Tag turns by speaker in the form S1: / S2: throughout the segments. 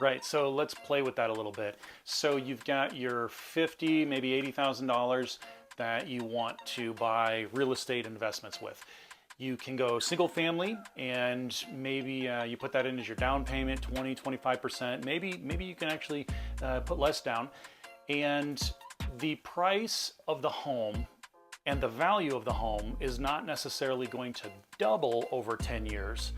S1: Right. So let's play with that a little bit. So you've got your 50, maybe $80,000 that you want to buy real estate investments with. You can go single family and maybe you put that in as your down payment, 20, 25%. Maybe you can actually put less down. And the price of the home and the value of the home is not necessarily going to double over 10 years,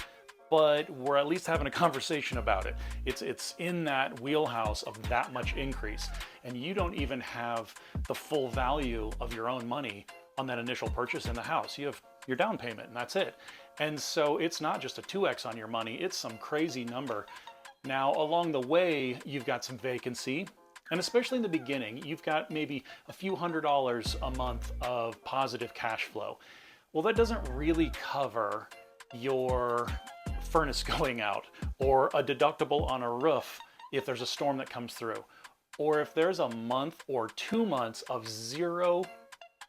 S1: but we're at least having a conversation about it. It's in that wheelhouse of that much increase, and you don't even have the full value of your own money on that initial purchase in the house. You have your down payment, and that's it. And so it's not just a 2x on your money, it's some crazy number. Now, along the way, you've got some vacancy, and especially in the beginning, you've got maybe a few $100s a month of positive cash flow. Well, that doesn't really cover your furnace going out, or a deductible on a roof if there's a storm that comes through, or if there's a month or 2 months of zero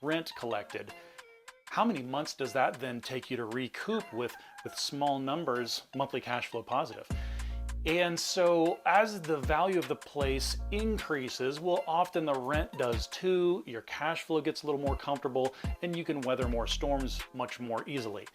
S1: rent collected. How many months does that then take you to recoup with small numbers, monthly cash flow positive? And so as the value of the place increases, well, often the rent does too, your cash flow gets a little more comfortable, and you can weather more storms much more easily.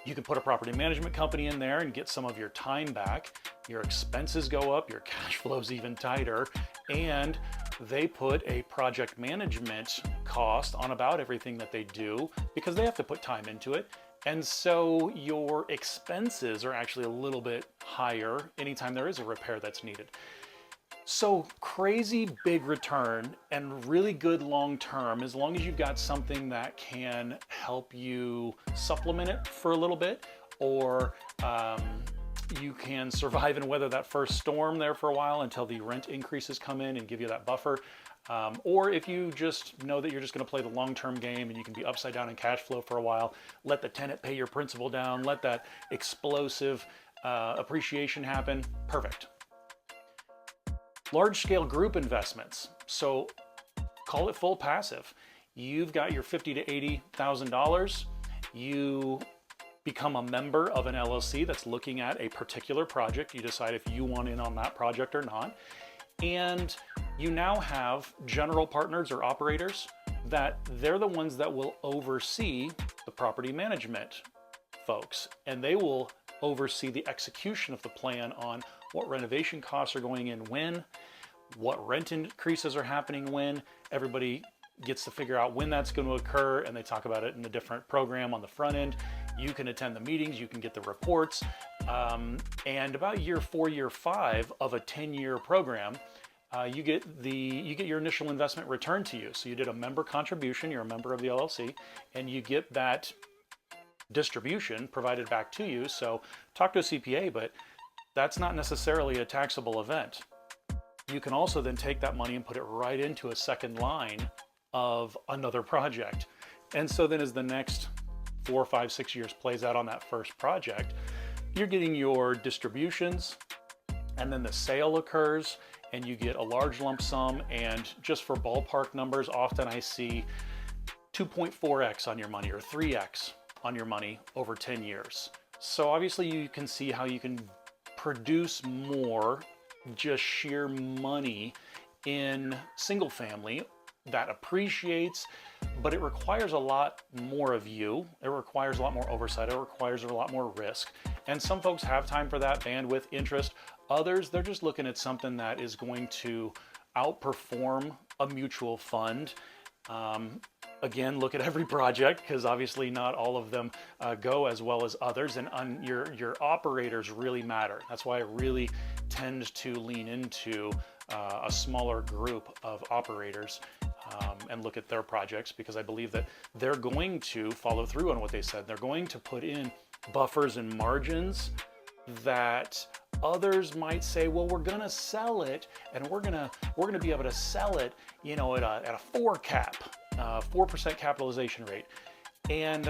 S1: You can put a property management company in there and get some of your time back. Your expenses go up, your cash flow's even tighter, and they put a project management cost on about everything that they do because they have to put time into it. And so your expenses are actually a little bit higher anytime there is a repair that's needed. So crazy big return and really good long term, as long as you've got something that can help you supplement it for a little bit, or you can survive and weather that first storm there for a while until the rent increases come in and give you that buffer. Or if you just know that you're just going to play the long-term game and you can be upside down in cash flow for a while, let the tenant pay your principal down, let that explosive appreciation happen, perfect. Large-scale group investments, so call it full passive. You've got your $50,000 to $80,000. You become a member of an LLC that's looking at a particular project. You decide if you want in on that project or not. And you now have general partners or operators that they're the ones that will oversee the property management folks, and they will oversee the execution of the plan on what renovation costs are going in when, what rent increases are happening when. Everybody gets to figure out when that's going to occur, and they talk about it in a different program on the front end. You can attend the meetings, you can get the reports, and about year 4, year 5 of a 10-year program, you get your initial investment returned to you. So you did a member contribution, you're a member of the LLC, and you get that distribution provided back to you. So talk to a CPA, but that's not necessarily a taxable event. You can also then take that money and put it right into a second line of another project. And so then as the next 4, 5, 6 years plays out on that first project, you're getting your distributions, and then the sale occurs, and you get a large lump sum. And just for ballpark numbers, often I see 2.4x on your money or 3x on your money over 10 years. So obviously you can see how you can produce more just sheer money in single family that appreciates, but it requires a lot more of you. It requires a lot more oversight. It requires a lot more risk. And some folks have time for that, bandwidth, interest. Others, they're just looking at something that is going to outperform a mutual fund. Again, look at every project, because obviously not all of them go as well as others, and your operators really matter. That's why I really tend to lean into a smaller group of operators and look at their projects, because I believe that they're going to follow through on what they said. They're going to put in buffers and margins that others might say, well, we're gonna sell it, and we're gonna be able to sell it, you know, at a 4 cap, 4% capitalization rate, and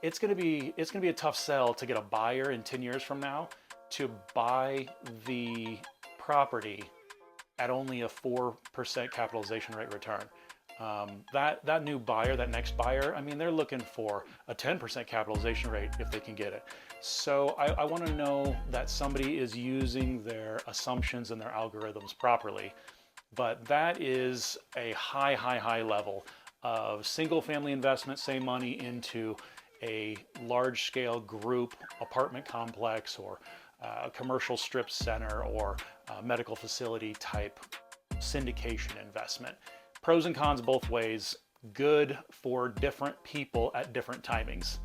S1: it's gonna be a tough sell to get a buyer in 10 years from now to buy the property at only a 4% capitalization rate return. that new buyer, that next buyer, I mean, they're looking for a 10% capitalization rate if they can get it. So I want to know that somebody is using their assumptions and their algorithms properly. But that is a high level of single family investment, same money into a large scale group apartment complex or a commercial strip center or medical facility type syndication investment. Pros and cons both ways, good for different people at different timings.